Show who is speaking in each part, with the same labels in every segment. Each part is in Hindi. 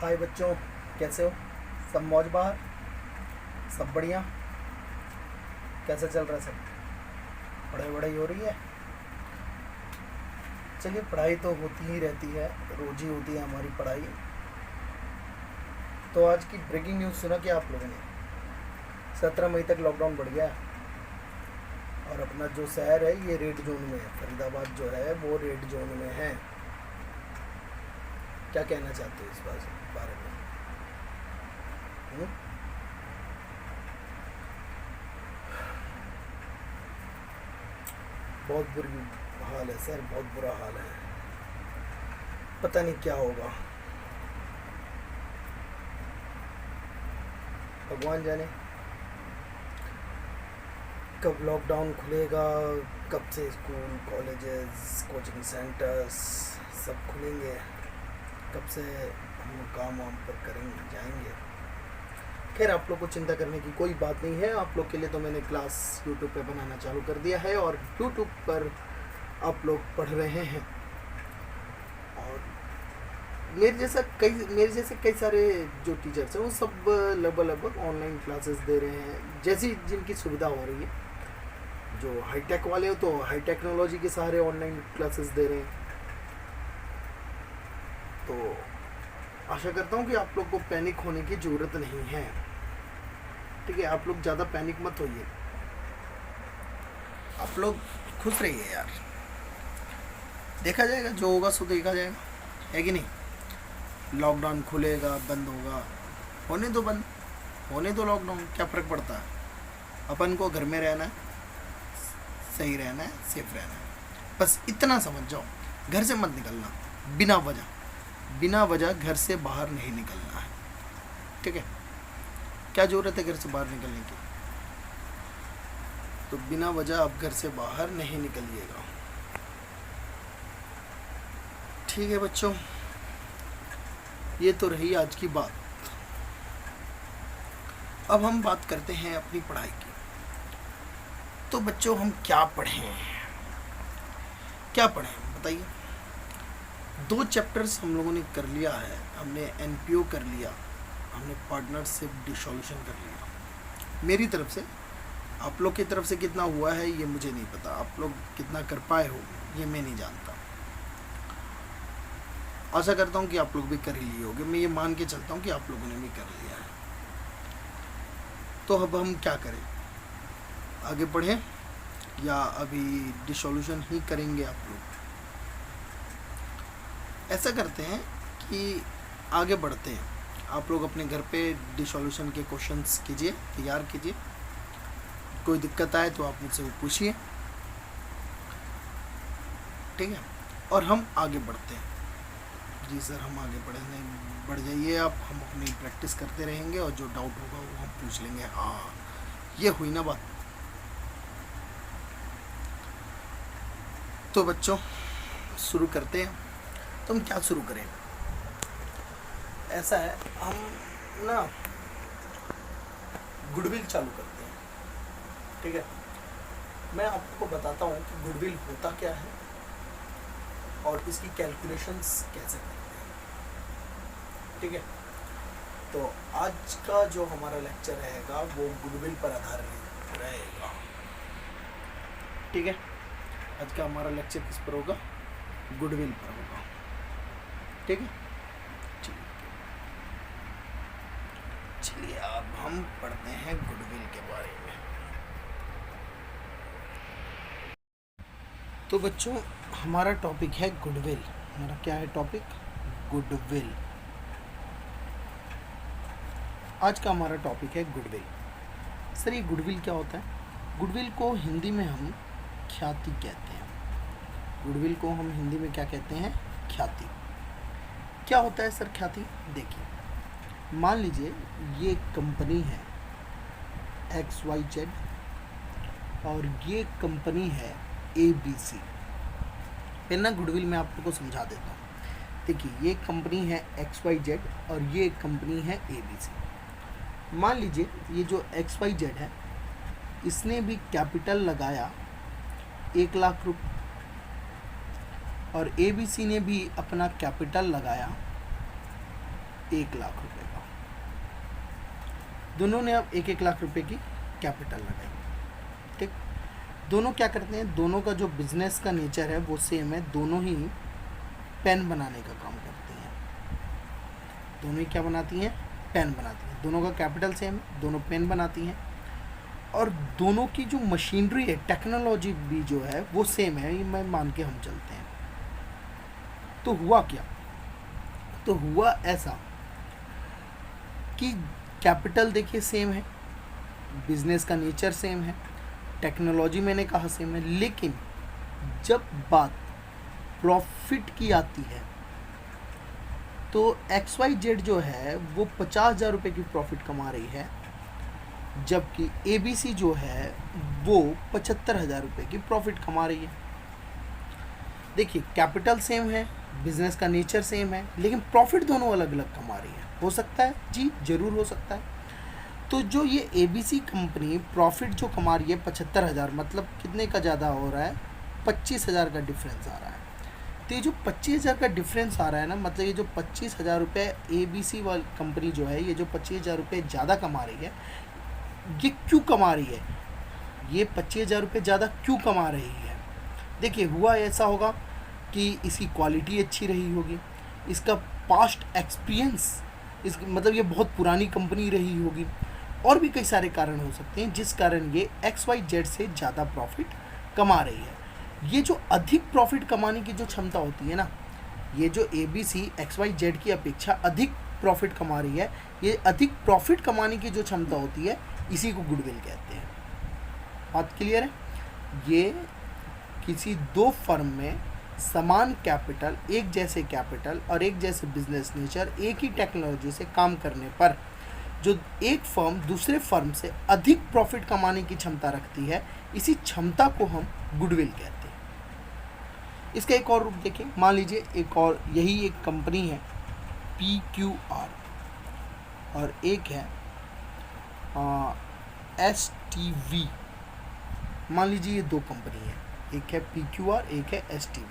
Speaker 1: हाय बच्चों, कैसे हो? सब मौज बाहर, सब बढ़िया। कैसा चल रहा है सब? पढ़ाई वढ़ाई हो रही है? चलिए, पढ़ाई तो होती ही रहती है, रोज ही होती है हमारी पढ़ाई। तो आज की ब्रेकिंग न्यूज़ सुना क्या आप लोगों ने? 17 मई तक लॉकडाउन बढ़ गया है और अपना जो शहर है ये रेड जोन में है। फरीदाबाद जो है वो रेड जोन में है। क्या कहना चाहते हो इस बारे में? हुँ? बहुत बुरी हाल है सर, बहुत बुरा हाल है। पता नहीं क्या होगा, भगवान जाने कब लॉकडाउन खुलेगा, कब से स्कूल कॉलेजेस कोचिंग सेंटर्स सब खुलेंगे, कब से हम लोग काम वाम पर करेंगे जाएंगे। खैर, आप लोग को चिंता करने की कोई बात नहीं है। आप लोग के लिए तो मैंने क्लास यूट्यूब पे बनाना चालू कर दिया है और यूट्यूब पर आप लोग पढ़ रहे हैं। और मेरे जैसे कई सारे जो टीचर्स हैं वो सब लगभग ऑनलाइन क्लासेस दे रहे हैं, जैसी जिनकी सुविधा हो रही है। जो हाईटेक वाले हो तो हाई टेक्नोलॉजी के सहारे ऑनलाइन क्लासेस दे रहे हैं। तो आशा करता हूँ कि आप लोग को पैनिक होने की ज़रूरत नहीं है। ठीक है, आप लोग ज़्यादा पैनिक मत होइए, आप लोग खुश रहिए यार। देखा जाएगा, जो होगा सो देखा जाएगा, है कि नहीं? लॉकडाउन खुलेगा, बंद होगा, होने दो बंद, होने दो लॉकडाउन, क्या फ़र्क पड़ता है? अपन को घर में रहना है, सही रहना है, सेफ रहना है। बस इतना समझ जाओ, घर से मत निकलना बिना वजह घर से बाहर नहीं निकलना है। ठीक है? क्या ज़रूरत है घर से बाहर निकलने की? तो बिना वजह आप घर से बाहर नहीं निकलिएगा। ठीक है बच्चों, ये तो रही आज की बात। अब हम बात करते हैं अपनी पढ़ाई की। तो बच्चों, हम क्या पढ़ें बताइए। 2 चैप्टर्स हम लोगों ने कर लिया है। हमने एनपीओ कर लिया, हमने पार्टनरशिप डिसॉल्यूशन कर लिया मेरी तरफ से। आप लोग की तरफ से कितना हुआ है ये मुझे नहीं पता, आप लोग कितना कर पाए हो ये मैं नहीं जानता। आशा करता हूँ कि आप लोग भी कर ही लिए होगे, मैं ये मान के चलता हूँ कि आप लोगों ने भी कर लिया है। तो अब हम क्या करें? आगे बढ़ें या अभी डिसॉल्यूशन ही करेंगे आप लोग? ऐसा करते हैं कि आगे बढ़ते हैं। आप लोग अपने घर पे डिसॉल्यूशन के क्वेश्चंस कीजिए, तैयार कीजिए। कोई दिक्कत आए तो आप मुझसे वो पूछिए। ठीक है? और हम आगे बढ़ते हैं। जी सर, हम आगे बढ़ जाइए आप, हम अपनी प्रैक्टिस करते रहेंगे और जो डाउट होगा वो हम पूछ लेंगे। हाँ, ये हुई ना बात। तो बच्चों, शुरू करते हैं। तो हम क्या शुरू करें? ऐसा है, हम ना गुडविल चालू करते हैं। ठीक है? मैं आपको बताता हूँ कि गुडविल होता क्या है और इसकी कैलकुलेशंस कैसे करते हैं। ठीक है? तो आज का जो हमारा लेक्चर रहेगा वो गुडविल पर आधारित रहेगा। ठीक है? आज का हमारा लेक्चर किस पर होगा? गुडविल पर होगा। ठीक है? चलिए, अब हम पढ़ते हैं गुडविल के बारे में। तो बच्चों, हमारा टॉपिक है गुडविल। हमारा क्या है टॉपिक? गुडविल। आज का हमारा टॉपिक है गुडविल। सर, ये गुडविल क्या होता है? गुडविल को हिंदी में हम ख्याति कहते हैं। गुडविल को हम हिंदी में क्या कहते हैं? ख्याति। क्या होता है सर ख्याति? देखिए, मान लीजिए ये कंपनी है XYZ और ये कंपनी है ABC। फिर ना गुडविल में आप लोग को समझा देता हूँ। देखिए, ये कंपनी है XYZ और ये कंपनी है ABC। मान लीजिए ये जो XYZ है इसने भी कैपिटल लगाया 1 लाख रुपये और ABC ने भी अपना कैपिटल लगाया 1 लाख रुपए का। दोनों ने अब 1-1 लाख रुपए की कैपिटल लगाई। ठीक, दोनों क्या करते हैं, दोनों का जो बिजनेस का नेचर है वो सेम है, दोनों ही पेन बनाने का काम करते हैं। दोनों ही क्या बनाती हैं, पेन बनाती हैं। दोनों का कैपिटल सेम है, दोनों पेन बनाती हैं, और दोनों की जो मशीनरी है, टेक्नोलॉजी भी जो है वो सेम है, ये मैं मान के हम चलते हैं। तो हुआ क्या, तो हुआ ऐसा कि कैपिटल देखिए सेम है, बिजनेस का नेचर सेम है, टेक्नोलॉजी मैंने कहा सेम है, लेकिन जब बात प्रॉफिट की आती है तो XYZ जो है वो 50,000 रुपये की प्रॉफिट कमा रही है, जबकि ABC जो है वो 75,000 रुपये की प्रॉफिट कमा रही है। देखिए कैपिटल सेम है, बिजनेस का नेचर सेम है, लेकिन प्रॉफिट दोनों अलग अलग कमा रही है। हो सकता है जी, जरूर हो सकता है। तो जो ये ABC कंपनी प्रॉफिट जो कमा रही है 75,000, मतलब कितने का ज़्यादा हो रहा है, 25,000 का डिफरेंस आ रहा है। तो ये जो 25,000 का डिफरेंस आ रहा है ना, मतलब ये जो 25,000 रुपये ABC वाली कंपनी जो है, ये जो 25,000 रुपये ज़्यादा कमा रही है, ये क्यों कमा रही है, ये 25,000 रुपये ज़्यादा क्यों कमा रही है। देखिए हुआ ऐसा होगा कि इसकी क्वालिटी अच्छी रही होगी, इसका पास्ट एक्सपीरियंस, इस मतलब ये बहुत पुरानी कंपनी रही होगी, और भी कई सारे कारण हो सकते हैं जिस कारण ये XYZ से ज़्यादा प्रॉफिट कमा रही है। ये जो अधिक प्रॉफिट कमाने की जो क्षमता होती है ना, ये जो ABC XYZ की अपेक्षा अधिक प्रॉफिट कमा रही है, ये अधिक प्रॉफिट कमाने की जो क्षमता होती है, इसी को गुडविल कहते हैं। बात क्लियर है। ये किसी दो फर्म में समान कैपिटल, एक जैसे कैपिटल और एक जैसे बिजनेस नेचर, एक ही टेक्नोलॉजी से काम करने पर जो एक फर्म दूसरे फर्म से अधिक प्रॉफिट कमाने की क्षमता रखती है, इसी क्षमता को हम गुडविल कहते हैं। इसका एक और रूप देखें, मान लीजिए एक और यही एक कंपनी है PQR और एक है STV। मान लीजिए ये दो कंपनी है, एक है PQR, एक है STV।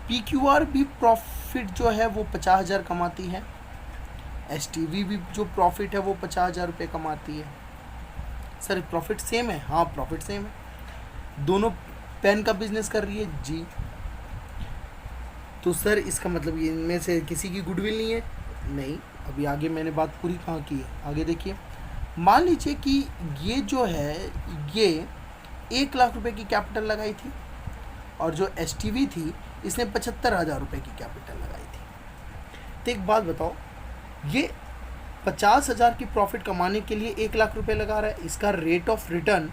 Speaker 1: PQR भी प्रॉफिट जो है वो 50,000 कमाती है, STV भी जो प्रॉफिट है वो 50,000 रुपये कमाती है। सर प्रॉफिट सेम है, हाँ प्रॉफिट सेम है, दोनों पेन का बिजनेस कर रही है जी। तो सर इसका मतलब ये इनमें से किसी की गुडविल नहीं है, नहीं। अभी आगे मैंने बात पूरी कहाँ की है, आगे देखिए। मान लीजिए कि ये जो है ये 1 लाख रुपए की कैपिटल लगाई थी, और जो STV थी इसने 75,000 रुपये की कैपिटल लगाई थी। तो एक बात बताओ, ये 50,000 की प्रॉफिट कमाने के लिए 1 लाख रुपए लगा रहा है, इसका रेट ऑफ रिटर्न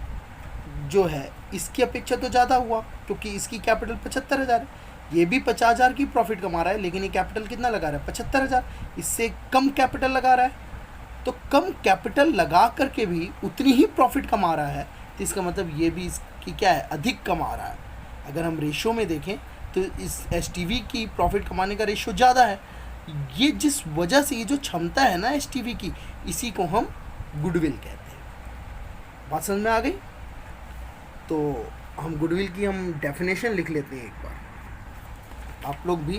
Speaker 1: जो है इसकी अपेक्षा तो ज़्यादा हुआ, क्योंकि इसकी कैपिटल 75,000 है। ये भी 50,000 की प्रॉफिट कमा रहा है, लेकिन ये कैपिटल कितना लगा रहा है, 75,000। इससे कम कैपिटल लगा रहा है, तो कम कैपिटल लगा करके भी उतनी ही प्रॉफिट कमा रहा है, तो इसका मतलब ये भी इसकी क्या है, अधिक कमा रहा है। अगर हम रेशो में देखें तो इस STV की प्रॉफिट कमाने का रेशो ज़्यादा है। ये जिस वजह से ये जो क्षमता है ना STV की, इसी को हम गुडविल कहते हैं। बात समझ में आ गई। तो हम गुडविल की हम डेफिनेशन लिख लेते हैं एक बार। आप लोग भी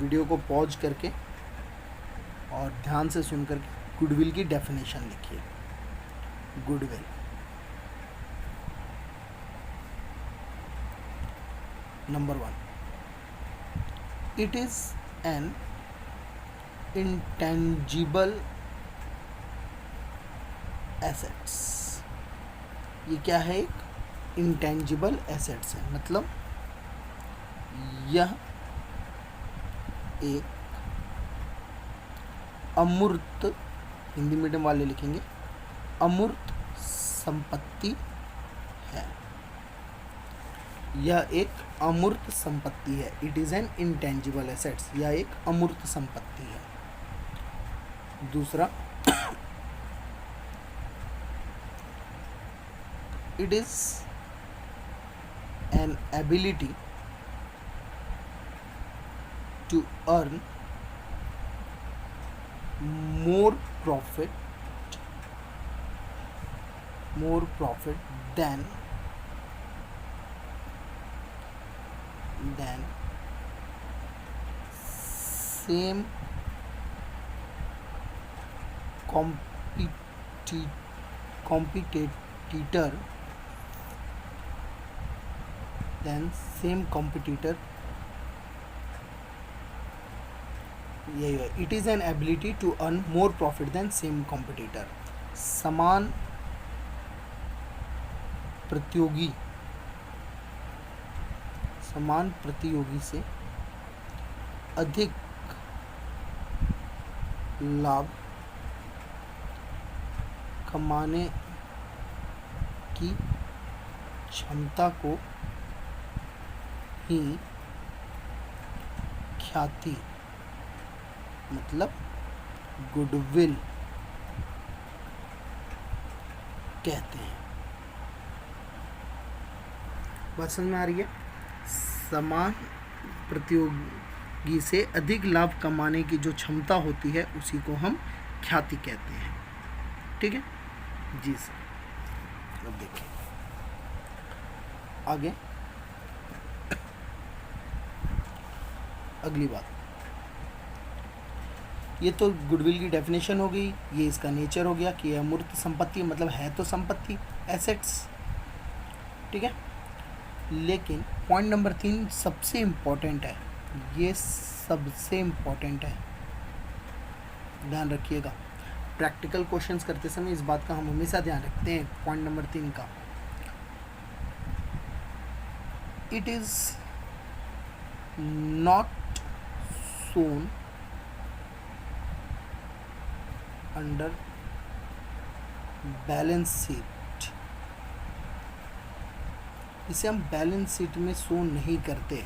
Speaker 1: वीडियो को पॉज करके और ध्यान से सुन करके गुडविल की डेफिनेशन लिखिए। Goodwill, number 1, it is an intangible assets. ये क्या है, एक इंटेंजिबल एसेट्स है, मतलब यह एक अमूर्त, हिंदी मीडियम वाले लिखेंगे अमूर्त संपत्ति है। यह एक अमूर्त संपत्ति है। It is an intangible assets, यह एक अमूर्त संपत्ति है। दूसरा, it is an ability to earn more profit than same competitor than same competitor, it is an ability to earn more profit than same competitor. समान प्रतियोगी से अधिक लाभ कमाने की क्षमता को ही ख्याति मतलब गुडविल कहते हैं। बात समझ में आ रही है? समान प्रतियोगी से अधिक लाभ कमाने की जो क्षमता होती है उसी को हम ख्याति कहते हैं। ठीक है जी सर। अब देखिए आगे अगली बात, ये तो गुडविल की डेफिनेशन हो गई, ये इसका नेचर हो गया कि अमूर्त संपत्ति मतलब है तो संपत्ति, एसेट्स। ठीक है, लेकिन पॉइंट नंबर 3 सबसे इम्पोर्टेंट है, ये सबसे इम्पोर्टेंट है, ध्यान रखिएगा। प्रैक्टिकल क्वेश्चंस करते समय इस बात का हम हमेशा ध्यान रखते हैं। पॉइंट नंबर 3 का, it is not shown under balance sheet, इसे हम बैलेंस शीट में शो नहीं करते।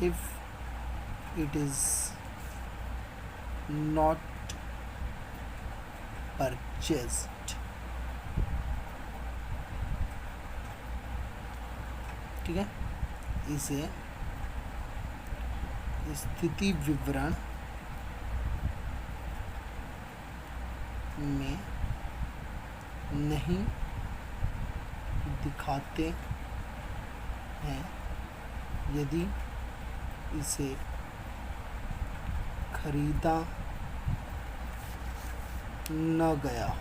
Speaker 1: If it is not purchased, ठीक है, इसे स्थिति विवरण में नहीं दिखाते हैं यदि इसे खरीदा न गया हो,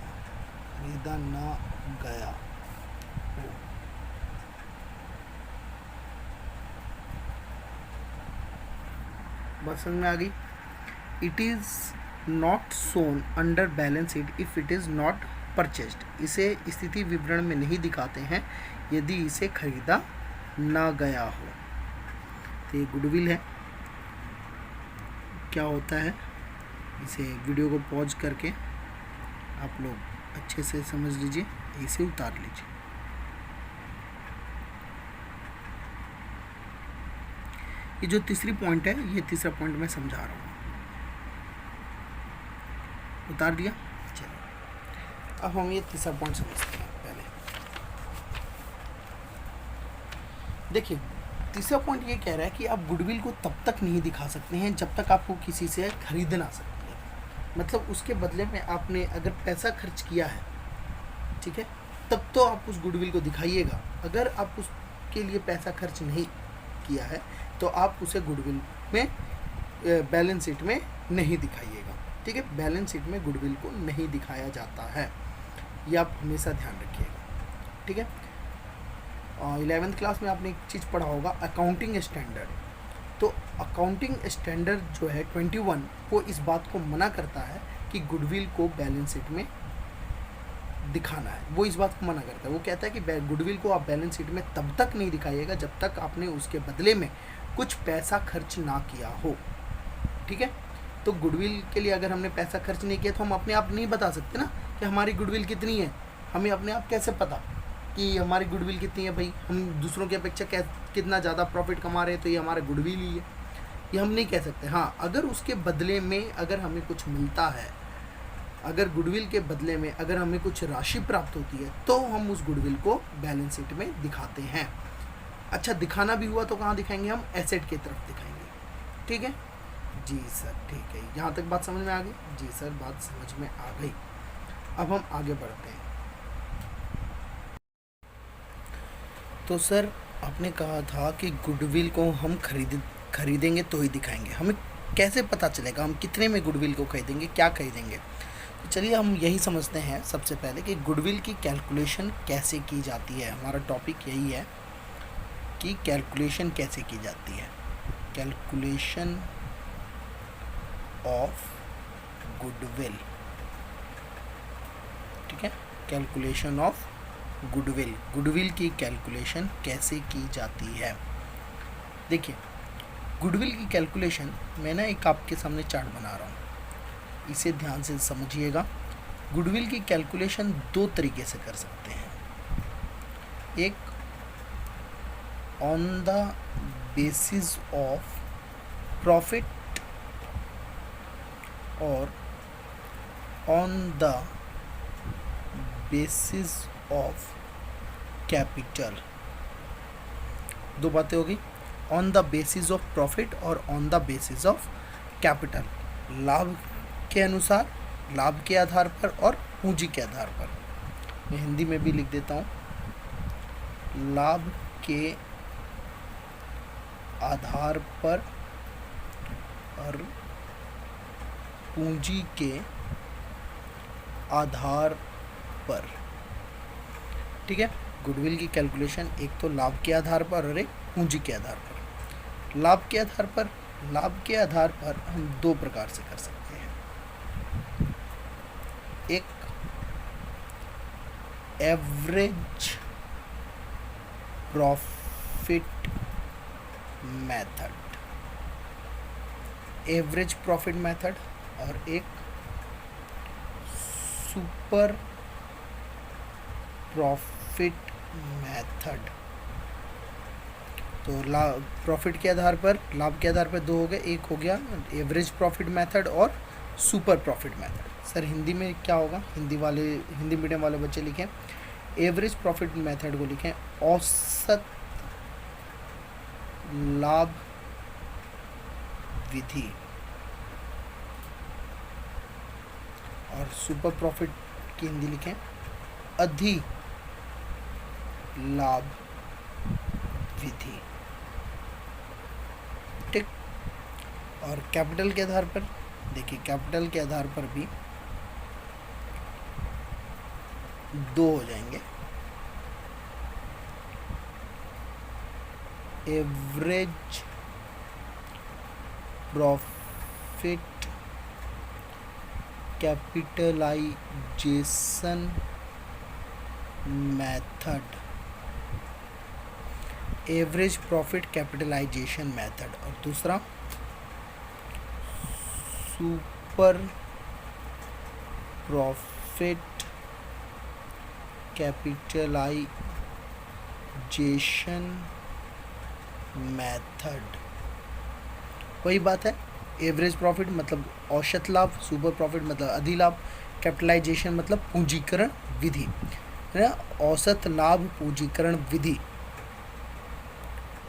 Speaker 1: बात समझ में आ गई? It is not shown under balance sheet if it is not purchased, इसे स्थिति विवरण में नहीं दिखाते हैं यदि इसे खरीदा ना गया हो। तो ये गुडविल है। क्या होता है, इसे वीडियो को पॉज करके आप लोग अच्छे से समझ लीजिए, इसे उतार लीजिए। ये जो तीसरी पॉइंट है, ये तीसरा पॉइंट मैं समझा रहा हूँ। उतार दिया? चलिए अब हम ये तीसरा पॉइंट समझते हैं। पहले देखिए, तीसरा पॉइंट ये कह रहा है कि आप गुडविल को तब तक नहीं दिखा सकते हैं जब तक आपको किसी से खरीद ना सकते हैं। मतलब उसके बदले में आपने अगर पैसा खर्च किया है, ठीक है, तब तो आप उस गुडविल को दिखाइएगा। अगर आप उसके लिए पैसा खर्च नहीं किया है तो आप उसे गुडविल में बैलेंस शीट में नहीं दिखाइएगा। ठीक है, बैलेंस शीट में गुडविल को नहीं दिखाया जाता है, ये आप हमेशा ध्यान रखिएगा। ठीक है, 11th क्लास में आपने एक चीज़ पढ़ा होगा, अकाउंटिंग स्टैंडर्ड। तो अकाउंटिंग स्टैंडर्ड जो है 21 वो इस बात को मना करता है कि गुडविल को बैलेंस शीट में दिखाना है। वो इस बात को मना करता है, वो कहता है कि गुडविल को आप बैलेंस शीट में तब तक नहीं दिखाइएगा जब तक आपने उसके बदले में कुछ पैसा खर्च ना किया हो। ठीक है, तो गुडविल के लिए अगर हमने पैसा खर्च नहीं किया तो हम अपने आप नहीं बता सकते ना कि हमारी गुडविल कितनी है। हमें अपने आप कैसे पता कि हमारी गुडविल कितनी है? भाई हम दूसरों की अपेक्षा कितना ज़्यादा प्रॉफिट कमा रहे हैं तो ये हमारा गुडविल ही है, ये हम नहीं कह सकते। हाँ, अगर उसके बदले में अगर हमें कुछ मिलता है, अगर गुडविल के बदले में अगर हमें कुछ राशि प्राप्त होती है तो हम उस गुडविल को बैलेंस शीट में दिखाते हैं। अच्छा, दिखाना भी हुआ तो कहाँ दिखाएंगे? हम एसेट की तरफ दिखाएंगे। ठीक है जी सर, ठीक है, यहाँ तक बात समझ में आ गई? जी सर, बात समझ में आ गई। अब हम आगे बढ़ते हैं। तो सर आपने कहा था कि गुडविल को हम खरीदेंगे तो ही दिखाएंगे। हमें कैसे पता चलेगा हम कितने में गुडविल को खरीदेंगे, क्या खरीदेंगे? तो चलिए हम यही समझते हैं सबसे पहले कि गुडविल की कैलकुलेशन कैसे की जाती है। हमारा टॉपिक यही है कि कैलकुलेशन कैसे की जाती है। कैलकुलेशन ऑफ गुडविल, ठीक है, कैलकुलेशन ऑफ गुडविल, गुडविल की कैलकुलेशन कैसे की जाती है। देखिए, गुडविल की कैलकुलेशन मैं ना एक आपके सामने चार्ट बना रहा हूँ, इसे ध्यान से समझिएगा। गुडविल की कैलकुलेशन दो तरीके से कर सकते हैं। एक on the basis of profit और on the basis of capital. दो बातें होगी, on the basis of profit और on the basis of capital. लाभ के अनुसार, लाभ के आधार पर और पूंजी के आधार पर। मैं हिंदी में भी लिख देता हूँ, लाभ के आधार पर और पूंजी के आधार पर, ठीक है। गुडविल की कैलकुलेशन एक तो लाभ के आधार पर और एक पूंजी के आधार पर। लाभ के आधार पर, लाभ के आधार पर हम दो प्रकार से कर सकते हैं। एक average profit method, average profit method, और एक सुपर प्रॉफिट मेथड। तो प्रॉफिट के आधार पर, लाभ के आधार पर दो हो गए, एक हो गया एवरेज प्रॉफिट मेथड और super profit method. Sir Hindi में क्या होगा? हिंदी मीडियम वाले बच्चे लिखें एवरेज प्रॉफिट मेथड को लिखें औसत लाभ विधि, और सुपर प्रॉफिट की हिंदी लिखें अधिक लाभ विधि, ठीक। और कैपिटल के आधार पर देखिए, कैपिटल के आधार पर भी दो हो जाएंगे, average profit capitalisation method, average profit capitalisation method, और दूसरा सुपर प्रॉफिट कैपिटलाइजेशन मेथड। वही बात है, एवरेज प्रॉफिट मतलब औसत लाभ, सुपर प्रॉफिट मतलब अधिलाभ, कैपिटलाइजेशन मतलब पूंजीकरण विधि, है ना। औसत लाभ पूंजीकरण विधि,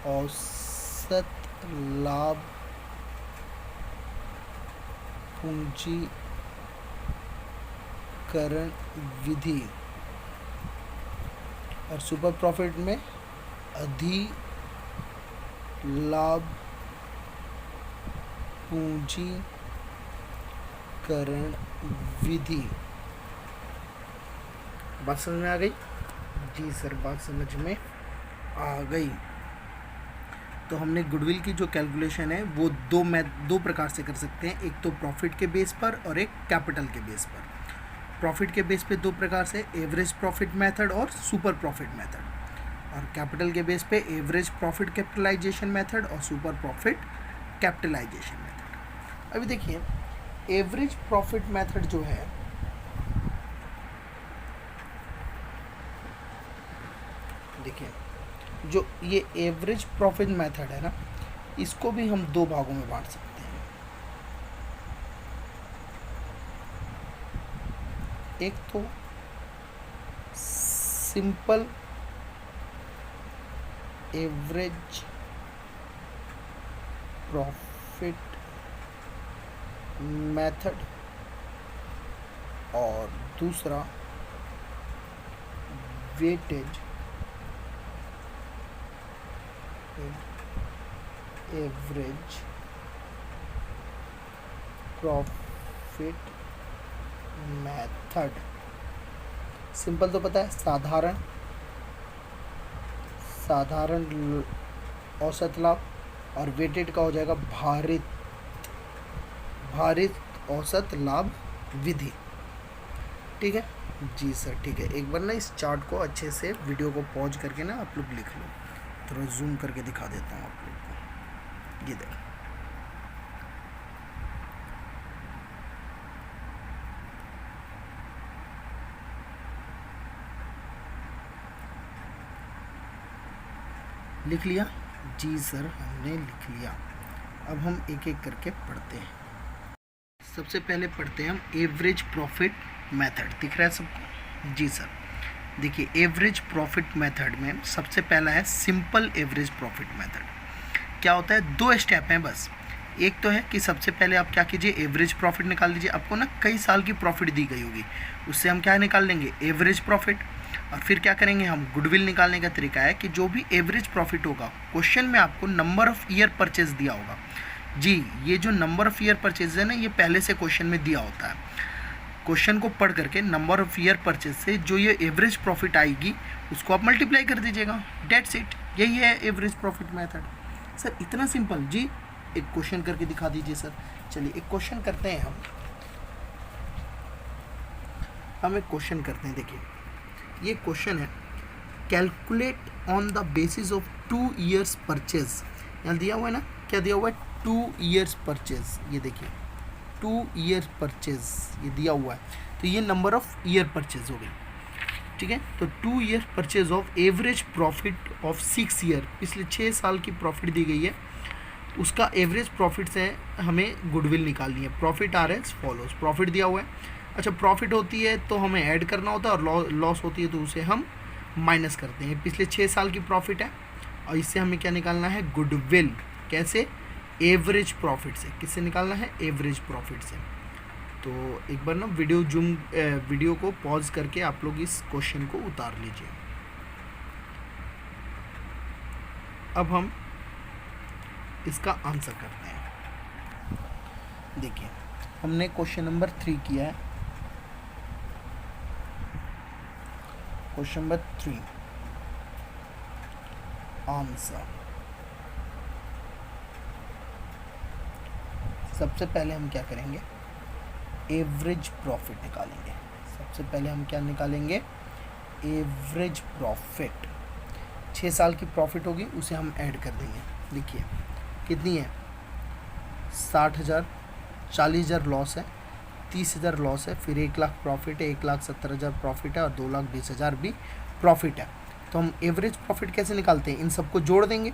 Speaker 1: औसत लाभ पूंजीकरण विधि, और सुपर प्रॉफिट में अधिलाभ पूंजीकरण विधि। बात समझ में आ गई? जी सर, बात समझ में आ गई। तो हमने गुडविल की जो कैलकुलेशन है वो दो प्रकार से कर सकते हैं, एक तो प्रॉफिट के बेस पर और एक कैपिटल के बेस पर। प्रॉफिट के बेस पे दो प्रकार से, एवरेज प्रॉफिट मेथड और सुपर प्रॉफिट मेथड, और कैपिटल के बेस पे एवरेज प्रॉफिट कैपिटलाइजेशन मेथड और सुपर प्रॉफिट कैपिटलाइजेशन मेथड। अभी देखिए, एवरेज प्रॉफिट मेथड जो है, देखिए जो ये एवरेज प्रॉफिट मेथड है ना, इसको भी हम दो भागों में बांट सकते हैं। एक तो सिंपल एवरेज प्रॉफिट मेथड, और दूसरा weightage average profit method. Simple तो पता है, साधारण औसत लाभ, और वेटेड का हो जाएगा भारित औसत लाभ विधि। ठीक है जी सर, ठीक है। एक बार ना इस चार्ट को अच्छे से वीडियो को पॉज करके ना आप लोग लिख लो, थोड़ा जूम करके दिखा देता हूँ आप लोग को। ये देखो, लिख लिया? जी सर, हमने लिख लिया। अब हम एक एक करके पढ़ते हैं। सबसे पहले पढ़ते हैं हम एवरेज प्रॉफिट मेथड। दिख रहा है सबको? जी सर, देखिए एवरेज प्रॉफिट मेथड में सबसे पहला है सिंपल एवरेज प्रॉफिट मेथड। क्या होता है, 2 स्टेप हैं बस। एक तो है कि सबसे पहले आप क्या कीजिए, एवरेज प्रॉफिट निकाल लीजिए। आपको ना कई साल की प्रॉफिट दी गई होगी, उससे हम क्या निकाल लेंगे, एवरेज प्रॉफिट। और फिर क्या करेंगे हम, गुडविल निकालने का तरीका है कि जो भी एवरेज प्रॉफिट होगा, क्वेश्चन में आपको नंबर ऑफ ईयर परचेज दिया होगा। जी, ये जो नंबर ऑफ ईयर परचेज है ना, ये पहले से क्वेश्चन में दिया होता है। क्वेश्चन को पढ़ करके नंबर ऑफ ईयर परचेज से जो ये एवरेज प्रॉफिट आएगी उसको आप मल्टीप्लाई कर दीजिएगा, डेट्स इट। यही है एवरेज प्रॉफिट मेथड। सर इतना सिंपल? जी, एक क्वेश्चन करके दिखा दीजिए सर। चलिए एक क्वेश्चन करते हैं हम एक क्वेश्चन करते हैं। देखिए ये क्वेश्चन है, calculate on the basis of 2 years purchase. यहाँ दिया हुआ है ना, क्या दिया हुआ है, 2 ईयर्स परचेज। ये देखिए 2 ईयर परचेज ये दिया हुआ है, तो ये नंबर ऑफ ईयर परचेज हो गई। ठीक है, तो 2 year purchase of average profit of 6 year, पिछले 6 साल की प्रॉफिट दी गई है, उसका एवरेज प्रॉफिट से हमें गुडविल निकालनी है। Profit are as follows, profit दिया हुआ है। अच्छा, प्रॉफिट होती है तो हमें ऐड करना होता है, और लॉस होती है तो उसे हम माइनस करते हैं। पिछले 6 साल की प्रॉफिट है, और इससे हमें क्या निकालना है, गुडविल। कैसे, एवरेज प्रॉफिट से। किससे निकालना है, एवरेज प्रॉफिट से। तो एक बार ना वीडियो को पॉज करके आप लोग इस क्वेश्चन को उतार लीजिए। अब हम इसका आंसर करते हैं। देखिए हमने क्वेश्चन नंबर 3 किया है। Question number 3 answer. सबसे पहले हम क्या करेंगे, एवरेज प्रॉफिट निकालेंगे। सबसे पहले हम क्या निकालेंगे, एवरेज प्रॉफिट। 6 साल की प्रॉफिट होगी, उसे हम ऐड कर देंगे। देखिए कितनी है, 60,000, 40,000 लॉस है, 30,000 लॉस है, फिर 1 लाख प्रॉफिट है, 1,70,000 प्रॉफिट है, और 2,20,000 भी प्रॉफिट है। तो हम एवरेज प्रॉफिट कैसे निकालते हैं, इन सबको जोड़ देंगे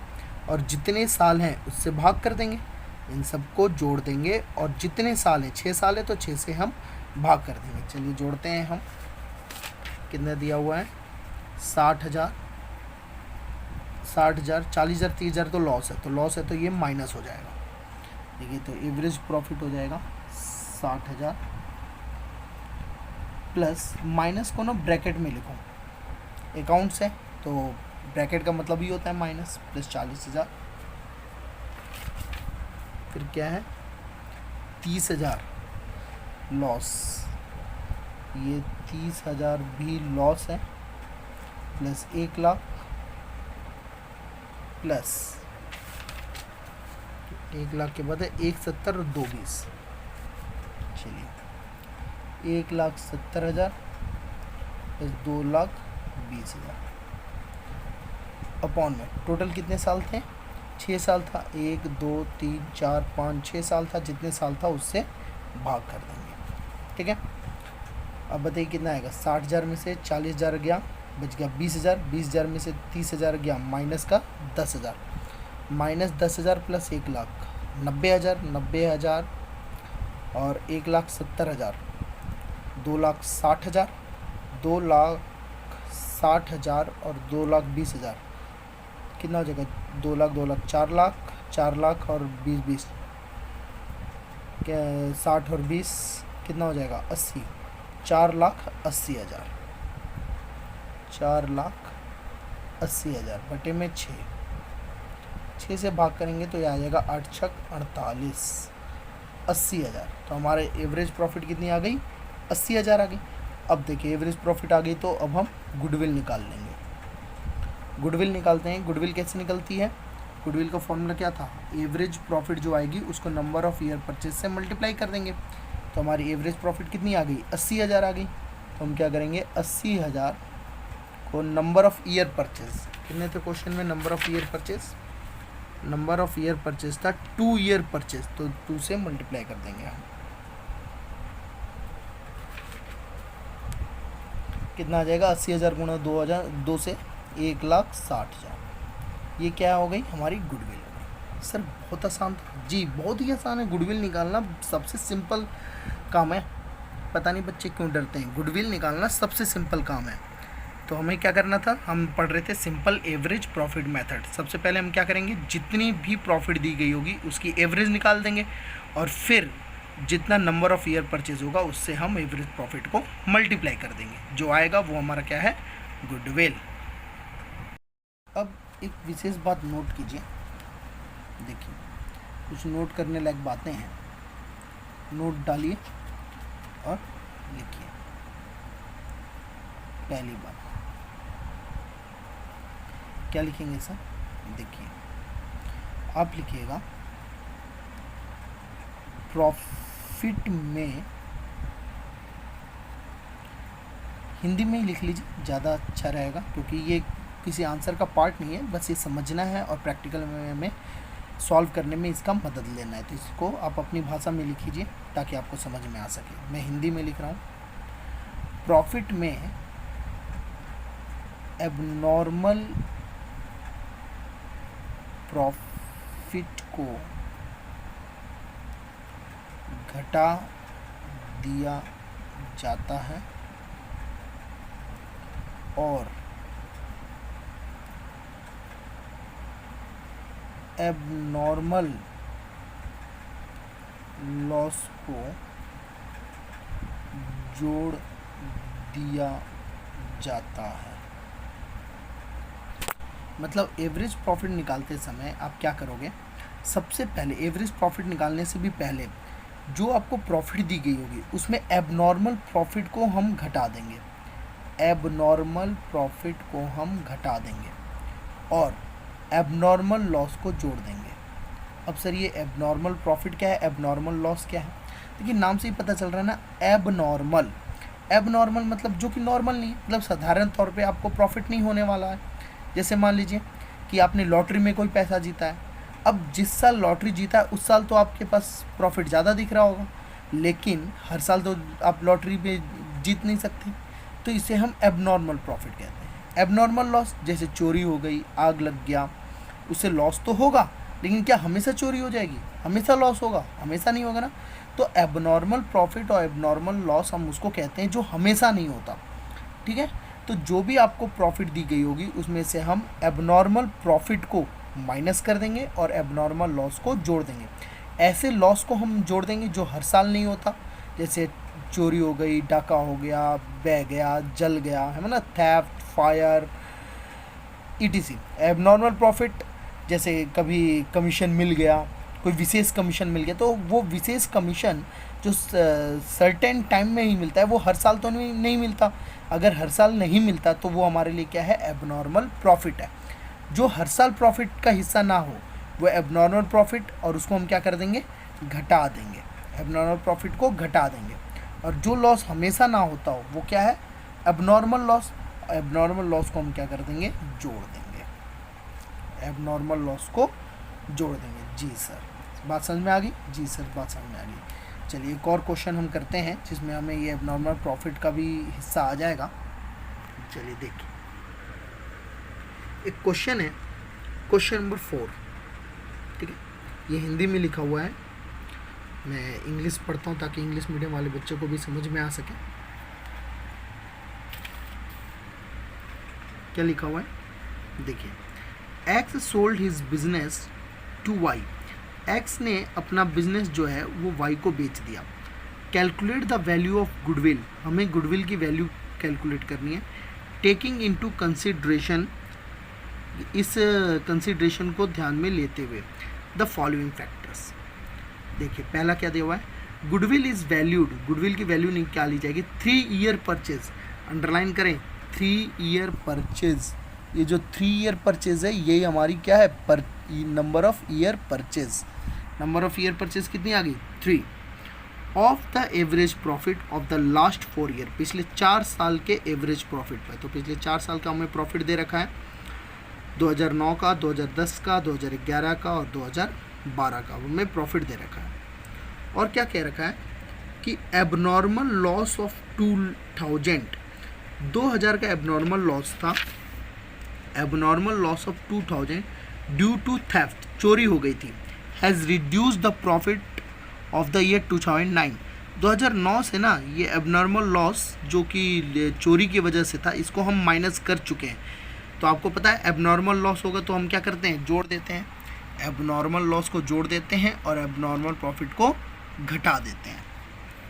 Speaker 1: और जितने साल हैं उससे भाग कर देंगे। इन सबको जोड़ देंगे और जितने साल हैं, 6 साल है तो 6 से हम भाग कर देंगे। चलिए जोड़ते हैं हम। कितना दिया हुआ है, 60,000, 40,000, 30,000 तो लॉस है, तो ये माइनस हो जाएगा। देखिए तो एवरेज प्रॉफिट हो जाएगा 60,000 प्लस, माइनस को ना ब्रैकेट में लिखो, अकाउंट्स है तो ब्रैकेट का मतलब ही होता है माइनस, प्लस 40,000, फिर क्या है 30,000 लॉस, ये 30,000 भी लॉस है, प्लस 1 लाख, प्लस 1 लाख के बाद है 1,70,000 और 2,20,000। चलिए 1,70,000 प्लस 2,20,000 अपॉन में टोटल कितने साल थे, 6 साल था। 1 2 3 4 5 6 साल था, जितने साल था उससे भाग कर देंगे। ठीक है, अब बताइए कितना आएगा, 60,000 में से 40,000 गया, बच गया 20,000, 20,000 में से 30,000 गया, माइनस का 10,000, माइनस 10,000 प्लस 1 लाख, 90,000, 90,000 और 1,70,000, 2,60,000, 2,60,000 और 2,20,000 कितना हो जाएगा, 2 लाख 2 लाख 4 लाख, 4 लाख और 20 क्या, 60 और 20 कितना हो जाएगा, 80, 4,80,000, 4,80,000 बटे में 6 से भाग करेंगे तो ये आ जाएगा 8 छक 48, 80,000, तो हमारे एवरेज प्रॉफिट कितनी आ गई? 80,000 आ गई। अब देखिए एवरेज प्रॉफिट आ गई तो अब हम गुडविल निकाल लेंगे। गुडविल निकालते हैं। गुडविल कैसे निकलती है? गुडविल का फॉर्मूला क्या था? एवरेज प्रॉफिट जो आएगी उसको नंबर ऑफ ईयर परचेज से मल्टीप्लाई कर देंगे। तो हमारी एवरेज प्रॉफिट कितनी आ गई? 80,000 आ गई। तो हम क्या करेंगे? 80,000 को नंबर ऑफ ईयर परचेज, कितने थे क्वेश्चन में number of year purchase? Number of year purchase था 2 ईयर परचेज, तो 2 से मल्टीप्लाई कर देंगे हम। कितना आ जाएगा? 80,000 गुणा 2 से 1,60,000। ये क्या हो गई? हमारी गुडविल हो गई। सर बहुत आसान था जी, बहुत ही आसान है। गुडविल निकालना सबसे सिंपल काम है। पता नहीं बच्चे क्यों डरते हैं, गुडविल निकालना सबसे सिंपल काम है। तो हमें क्या करना था? हम पढ़ रहे थे सिंपल एवरेज प्रॉफिट मेथड। सबसे पहले हम क्या करेंगे? जितनी भी प्रॉफिट दी गई होगी उसकी एवरेज निकाल देंगे और फिर जितना नंबर ऑफ ईयर परचेज होगा उससे हम एवरेज प्रॉफिट को मल्टीप्लाई कर देंगे। जो आएगा वो हमारा क्या है? गुडविल। अब एक विशेष बात नोट कीजिए, देखिए कुछ नोट करने लायक बातें हैं, नोट डालिए और लिखिए। पहली बात क्या लिखेंगे सर? देखिए आप लिखिएगा प्रॉफिट में, हिंदी में ही लिख लीजिए ज़्यादा अच्छा रहेगा, क्योंकि ये किसी आंसर का पार्ट नहीं है, बस ये समझना है और प्रैक्टिकल में सॉल्व करने में इसका मदद लेना है। तो इसको आप अपनी भाषा में लिखिए ताकि आपको समझ में आ सके। मैं हिंदी में लिख रहा हूँ। प्रॉफिट में एबनॉर्मल प्रॉफिट को घटा दिया जाता है और एबनॉर्मल लॉस को जोड़ दिया जाता है। मतलब एवरेज प्रॉफिट निकालते समय आप क्या करोगे? सबसे पहले एवरेज प्रॉफिट निकालने से भी पहले जो आपको प्रॉफिट दी गई होगी उसमें एबनॉर्मल प्रॉफिट को हम घटा देंगे। एबनॉर्मल प्रॉफिट को हम घटा देंगे और एबनॉर्मल लॉस को जोड़ देंगे। अब सर ये एबनॉर्मल प्रॉफिट क्या है, एबनॉर्मल लॉस क्या है? देखिए नाम से ही पता चल रहा है ना, एबनॉर्मल। एबनॉर्मल मतलब जो कि नॉर्मल नहीं है, मतलब साधारण तौर पे आपको प्रॉफिट नहीं होने वाला है। जैसे मान लीजिए कि आपने लॉटरी में कोई पैसा जीता है। अब जिस साल लॉटरी जीता है उस साल तो आपके पास प्रॉफिट ज़्यादा दिख रहा होगा, लेकिन हर साल तो आप लॉटरी में जीत नहीं सकते, तो इसे हम एबनॉर्मल प्रॉफिट कहते हैं। एबनॉर्मल लॉस जैसे चोरी हो गई, आग लग गया, उससे लॉस तो होगा, लेकिन क्या हमेशा चोरी हो जाएगी? हमेशा लॉस होगा? हमेशा नहीं होगा ना। तो एबनॉर्मल प्रॉफिट और एबनॉर्मल लॉस हम उसको कहते हैं जो हमेशा नहीं होता। ठीक है, तो जो भी आपको प्रॉफिट दी गई होगी उसमें से हम एबनॉर्मल प्रॉफिट को माइनस कर देंगे और एबनॉर्मल लॉस को जोड़ देंगे। ऐसे लॉस को हम जोड़ देंगे जो हर साल नहीं होता, जैसे चोरी हो गई, डाका हो गया, बह गया, जल गया, है ना, theft, fire, etc. Abnormal profit जैसे कभी कमीशन मिल गया, कोई विशेष कमीशन मिल गया, तो वो विशेष कमीशन जो सर्टेन टाइम में ही मिलता है वो हर साल तो नहीं मिलता। अगर हर साल नहीं मिलता तो वो हमारे लिए क्या है? एबनॉर्मल प्रॉफिट है। जो हर साल प्रॉफिट का हिस्सा ना हो वो एबनॉर्मल प्रॉफिट, और उसको हम क्या कर देंगे? घटा देंगे। एबनॉर्मल प्रॉफिट को घटा देंगे। और जो लॉस हमेशा ना होता हो वो क्या है? Abnormal loss. एबनॉर्मल लॉस को हम क्या कर देंगे? जोड़ देंगे। एबनॉर्मल लॉस को जोड़ देंगे। जी सर बात समझ में आ गई? जी सर बात समझ में आ गई। चलिए एक और क्वेश्चन हम करते हैं जिसमें हमें ये एबनॉर्मल प्रॉफिट का भी हिस्सा आ जाएगा। चलिए देखिए एक क्वेश्चन है, क्वेश्चन नंबर 4। ठीक है, ये हिंदी में लिखा हुआ है, मैं इंग्लिश पढ़ता हूँ ताकि इंग्लिश मीडियम वाले बच्चों को भी समझ में आ सके। क्या लिखा हुआ है देखिए, X sold his business to Y. X ने अपना बिजनेस जो है वो वाई को बेच दिया। Calculate the value of goodwill. हमें गुडविल की वैल्यू कैलकुलेट करनी है, टेकिंग इनटू कंसिडरेशन, इस कंसिडरेशन को ध्यान में लेते हुए द फॉलोइंग फैक्टर्स। देखिए पहला क्या दिया हुआ है, गुडविल इज वैल्यूड, गुडविल की वैल्यू निकाली जाएगी 3 ईयर परचेज, अंडरलाइन करें 3 ईयर परचेज, ये जो 3 ईयर परचेज है ये हमारी क्या है, पर number of year purchase, number of year purchase कितनी आ गई 3, of the average profit of the last 4 year, पिछले 4 साल के एवरेज प्रॉफिट पे, तो पिछले 4 साल का हमें प्रॉफिट दे रखा है 2009 का, 2010 का, 2011 का और 2012 का हमें प्रॉफिट दे रखा है। और क्या कह रखा है कि एबनॉर्मल लॉस ऑफ 2000 का एबनॉर्मल लॉस था, abnormal loss of 2000 due to theft, चोरी हो गई थी, has reduce the profit of the year 2009, 2009 से ना ये एबनॉर्मल लॉस जो कि चोरी की वजह से था इसको हम माइनस कर चुके हैं। तो आपको पता है एबनॉर्मल लॉस होगा तो हम क्या करते हैं, जोड़ देते हैं, एबनॉर्मल लॉस को जोड़ देते हैं और एबनॉर्मल प्रॉफिट को घटा देते हैं।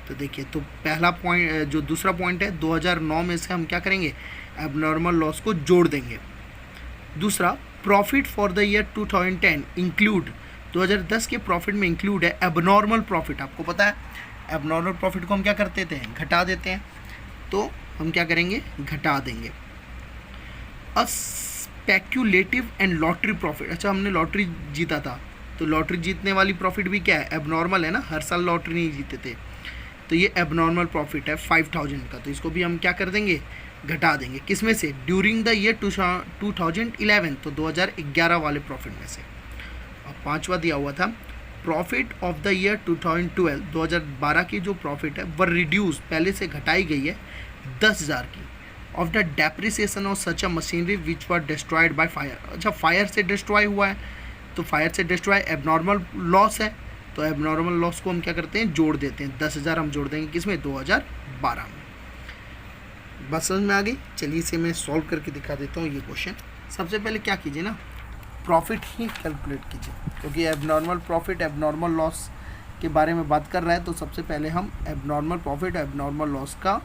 Speaker 1: तो देखिए, तो पहला पॉइंट, जो दूसरा पॉइंट है 2009 में से हम क्या करेंगे, एबनॉर्मल लॉस को जोड़ देंगे। दूसरा, profit for the year 2010 include, 2010 के प्रॉफिट में इंक्लूड है एबनॉर्मल प्रॉफिट। आपको पता है एबनॉर्मल प्रॉफिट को हम क्या करते थे, घटा देते हैं, तो हम क्या करेंगे, घटा देंगे। A speculative and lottery profit, अच्छा हमने लॉटरी जीता था तो लॉटरी जीतने वाली प्रॉफिट भी क्या है, एबनॉर्मल है ना, हर साल लॉटरी नहीं जीते थे, तो ये एबनॉर्मल प्रॉफिट है 5000 का, तो इसको भी हम क्या कर देंगे, घटा देंगे। किस में से, ड्यूरिंग द ईयर 2011, तो 2011 वाले प्रॉफिट में से। और पांचवा दिया हुआ था प्रॉफिट ऑफ द ईयर 2012, 2012 की जो प्रॉफिट है वह रिड्यूस, पहले से घटाई गई है 10,000 की, of the depreciation of such a machinery which were destroyed by fire. अच्छा, फायर से डिस्ट्रॉय हुआ है, तो फायर से डिस्ट्रॉय एबनॉर्मल लॉस है, तो एबनॉर्मल लॉस को हम क्या करते हैं, जोड़ देते हैं, 10,000 हम जोड़ देंगे किसमें, 2012 में। बस समझ में आ गई। चलिए इसे मैं सॉल्व करके दिखा देता हूँ ये क्वेश्चन। सबसे पहले क्या कीजिए ना, प्रॉफिट ही कैलकुलेट कीजिए, क्योंकि एबनॉर्मल प्रॉफिट एबनॉर्मल लॉस के बारे में बात कर रहा है, तो सबसे पहले हम एबनॉर्मल प्रॉफिट एबनॉर्मल लॉस का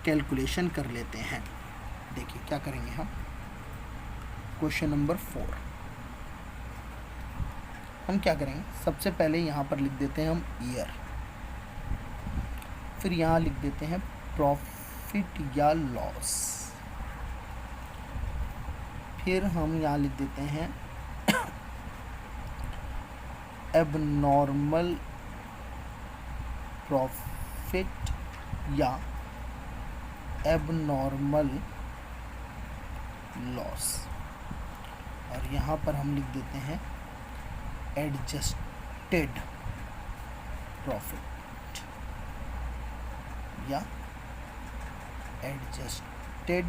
Speaker 1: कैलकुलेशन कर लेते हैं। देखिए क्या करेंगे हम, क्वेश्चन नंबर 4 हम क्या करेंगे, सबसे पहले यहाँ पर लिख देते हैं हम ईयर, फिर यहाँ लिख देते हैं प्रॉफिट या लॉस, फिर हम यहाँ लिख देते हैं एबनॉर्मल प्रॉफिट या एबनॉर्मल लॉस, और यहाँ पर हम लिख देते हैं एडजस्टेड प्रॉफिट या एडजस्टेड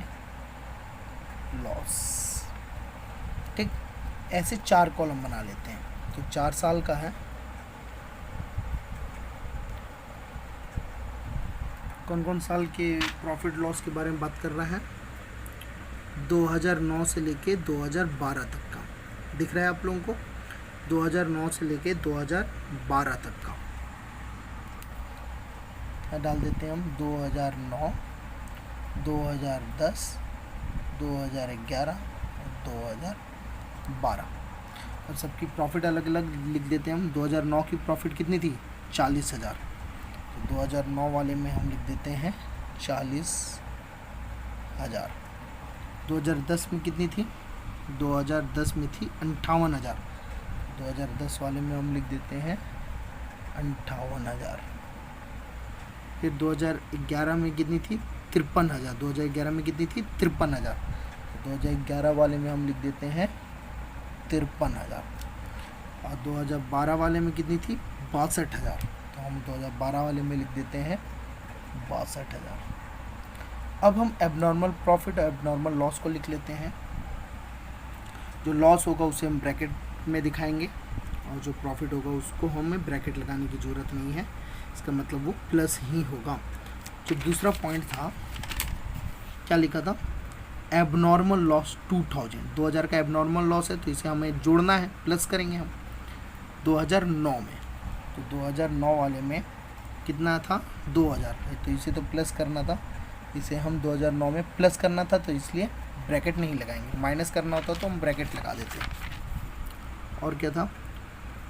Speaker 1: लॉस। ठीक, ऐसे 4 कॉलम बना लेते हैं। तो 4 साल का है, कौन कौन साल के प्रॉफिट लॉस के बारे में बात कर रहा है, 2009 से लेके 2012 तक का, दिख रहा है आप लोगों को, 2009 से लेके 2012 तक का। क्या डाल देते हैं हम, 2009, 2010, 2011 और 2012, और सबकी प्रॉफिट अलग अलग लिख देते हैं हम। 2009 की प्रॉफिट कितनी थी, 40,000, तो 2009 वाले में हम लिख देते हैं 40,000। 2010 में कितनी थी, 2010 में थी 58,000, 2010 वाले में हम लिख देते हैं 58,000। फिर 2011 में कितनी थी, 53,000, 2011 में कितनी थी, 53,000, तो 2011 वाले में हम लिख देते हैं 53,000। और 2012 वाले में कितनी थी, 62,000, तो हम 2012 वाले में लिख देते हैं 62,000। अब हम एबनॉर्मल प्रॉफिट और एबनॉर्मल लॉस को लिख लेते हैं। जो लॉस होगा उसे हम ब्रैकेट में दिखाएंगे, और जो प्रॉफिट होगा उसको हमें ब्रैकेट लगाने की ज़रूरत नहीं है, इसका मतलब वो प्लस ही होगा। जो दूसरा पॉइंट था, क्या लिखा था, एबनॉर्मल लॉस 2000 का एबनॉर्मल लॉस है, तो इसे हमें जोड़ना है, प्लस करेंगे हम 2009 में, तो 2009 वाले में कितना था, 2000, तो इसे तो प्लस करना था, इसे हम 2009 में प्लस करना था, तो इसलिए ब्रैकेट नहीं लगाएंगे। माइनस करना होता तो हम ब्रैकेट लगा देते। और क्या था,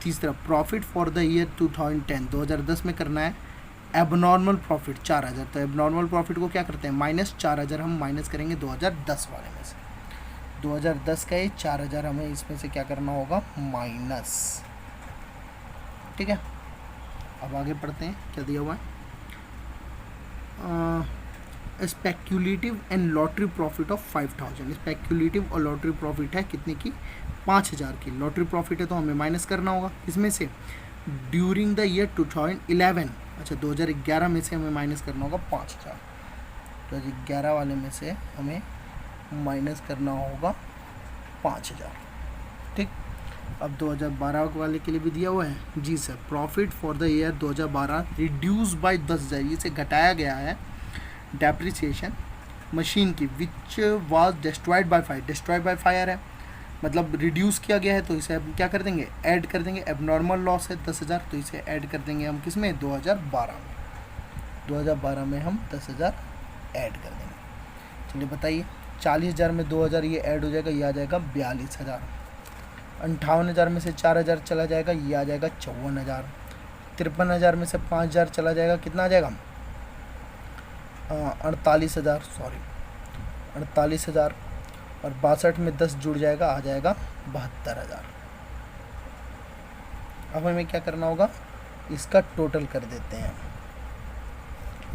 Speaker 1: तीसरा प्रॉफिट फॉर द ईयर 2010, 2010 में करना है एबनॉर्मल प्रॉफिट 4000। तो एबनॉर्मल प्रॉफिट को क्या करते हैं, -4000 हम माइनस करेंगे 2010 वाले में से। 2010 का ये 4000 हमें इसमें से क्या करना होगा, माइनस। ठीक है, अब आगे पढ़ते हैं क्या दिया हुआ है। Speculative and lottery profit of 5000। Speculative और लॉटरी प्रॉफिट है कितने की, 5000 की। लॉटरी प्रॉफिट है तो हमें माइनस करना होगा इसमें से ड्यूरिंग द ईयर 2011। अच्छा 2011 में से हमें माइनस करना होगा 5000। 2011 वाले में से हमें माइनस करना होगा 5000। ठीक, अब 2012 वाले के लिए भी दिया हुआ है जी sir. Profit for the year 2012 reduce by 10,000, इसे घटाया गया है डेप्रिसिएशन मशीन की which was destroyed by fire. Destroyed by fire है मतलब रिड्यूस किया गया है, तो इसे हम क्या कर देंगे, ऐड कर देंगे। एबनॉर्मल लॉस है 10,000, तो इसे ऐड कर देंगे हम किस में, 2012 में। 2012 में हम 10,000 ऐड कर देंगे। चलिए बताइए, 40,000 में 2,000 ये ऐड हो जाएगा, ये आ जाएगा 42,000। 58,000 में से 4,000 चला जाएगा, ये आ जाएगा 54,000। 53,000 में से 5,000 चला जाएगा, कितना आ जाएगा, 48,000, सॉरी 48,000। और 62 में 10 जुड़ जाएगा, आ जाएगा 72,000। अब हमें क्या करना होगा, इसका टोटल कर देते हैं।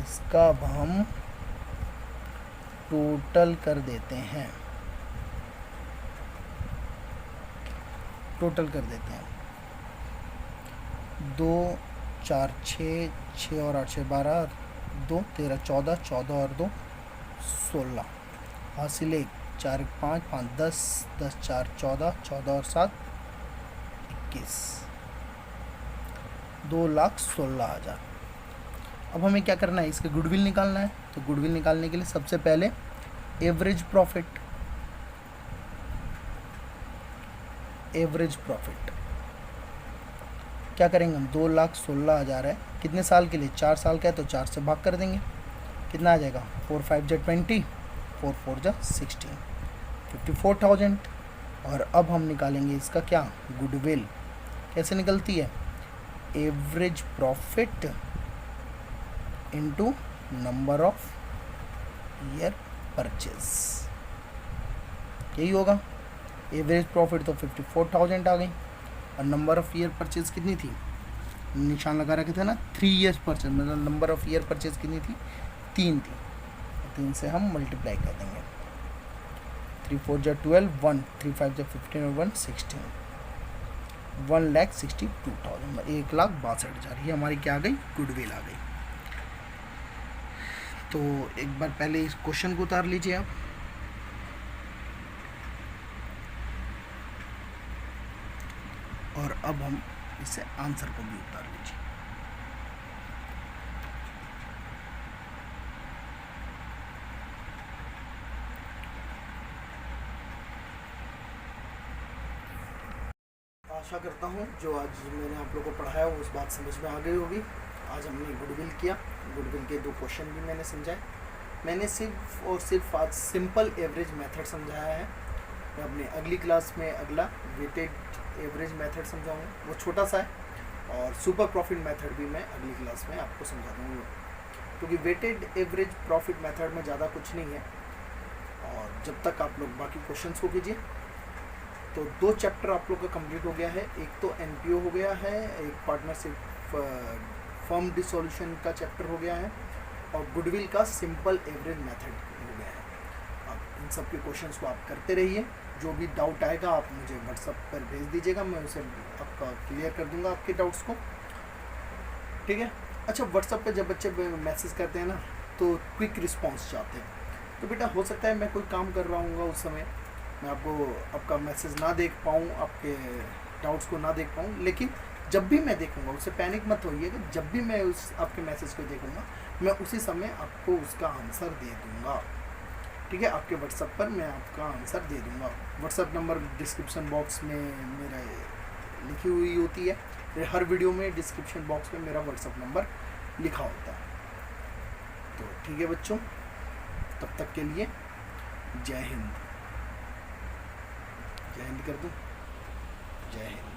Speaker 1: इसका अब हम टोटल कर देते हैं, टोटल कर देते हैं। 2 4 6, 6 और 8 6 12, 2 13 14, 14 और 2 16, हासिल 1 4 5 5 10, 10 4 14, 14 और 7 21, 2,16,000। अब हमें क्या करना है, इसके गुडविल निकालना है। तो गुडविल निकालने के लिए सबसे पहले एवरेज प्रॉफिट, एवरेज प्रॉफिट क्या करेंगे हम, 2,16,000 है, कितने साल के लिए, 4 साल का है, तो 4 से भाग कर देंगे, कितना आ जाएगा, 4 5 जा 20, 4 4 जा 16, 54,000। और अब हम निकालेंगे इसका क्या, गुडविल। कैसे निकलती है, average profit into number of year purchase, यही होगा। एवरेज प्रॉफिट तो 54,000 आ गई, और नंबर ऑफ ईयर परचेज कितनी थी, निशान लगा रखे थे ना, 3 ईयर्स परचेज, मतलब नंबर ऑफ ईयर परचेज कितनी थी, 3 थी। 3 से हम मल्टीप्लाई कर देंगे, 3 4 जा 12, 1 3 5 जा 15 और 1 16, 1,62,000, 1,62,000। ये हमारी क्या आ गई, गुडविल आ गई। तो एक बार पहले इस क्वेश्चन को उतार लीजिए आप। और अब हम इससे आंसर को भी उतार लीजिए। आशा करता हूँ जो आज मैंने आप लोगों को पढ़ाया वो उस बात समझ में आ गई होगी। आज हमने गुडविल किया, गुडविल के 2 क्वेश्चन भी मैंने समझाए। मैंने सिर्फ और सिर्फ आज सिंपल एवरेज मेथड समझाया है। मैं अपनी अगली क्लास में अगला वेटेड एवरेज मेथड समझाऊंगा, वो छोटा सा है। और सुपर प्रॉफिट मेथड भी मैं अगली क्लास में आपको समझा दूँगा, क्योंकि वेटेड एवरेज प्रॉफिट मेथड में ज़्यादा कुछ नहीं है। और जब तक आप लोग बाकी क्वेश्चंस को कीजिए, तो 2 चैप्टर आप लोग का कंप्लीट हो गया है। एक तो एनपीओ हो गया है, एक पार्टनरशिप फर्म डिसोल्यूशन का चैप्टर हो गया है, और गुडविल का सिंपल एवरेज मेथड हो गया है। अब इन सब के क्वेश्चंस को आप करते रहिए। जो भी डाउट आएगा आप मुझे व्हाट्सएप पर भेज दीजिएगा, मैं उसे आपका क्लियर कर दूंगा आपके डाउट्स को, ठीक है। अच्छा, व्हाट्सएप पे जब बच्चे मैसेज करते हैं ना, तो क्विक रिस्पॉन्स चाहते हैं। तो बेटा हो सकता है मैं कोई काम कर रहा हूँ उस समय, मैं आपका मैसेज ना देख पाऊँ, आपके डाउट्स को ना देख पाऊँ, लेकिन जब भी मैं देखूंगा, उससे पैनिक मत होइएगा। जब भी मैं उस आपके मैसेज को देखूंगा, मैं उसी समय आपको उसका आंसर दे दूंगा, ठीक है। आपके व्हाट्सएप पर मैं आपका आंसर दे दूंगा। व्हाट्सएप नंबर डिस्क्रिप्शन बॉक्स में मेरा लिखी हुई होती है। हर वीडियो में डिस्क्रिप्शन बॉक्स में मेरा व्हाट्सएप नंबर लिखा होता है। तो ठीक है बच्चों, तब तक के लिए जय हिंद। जय हिंद कर दूं, जय हिंद।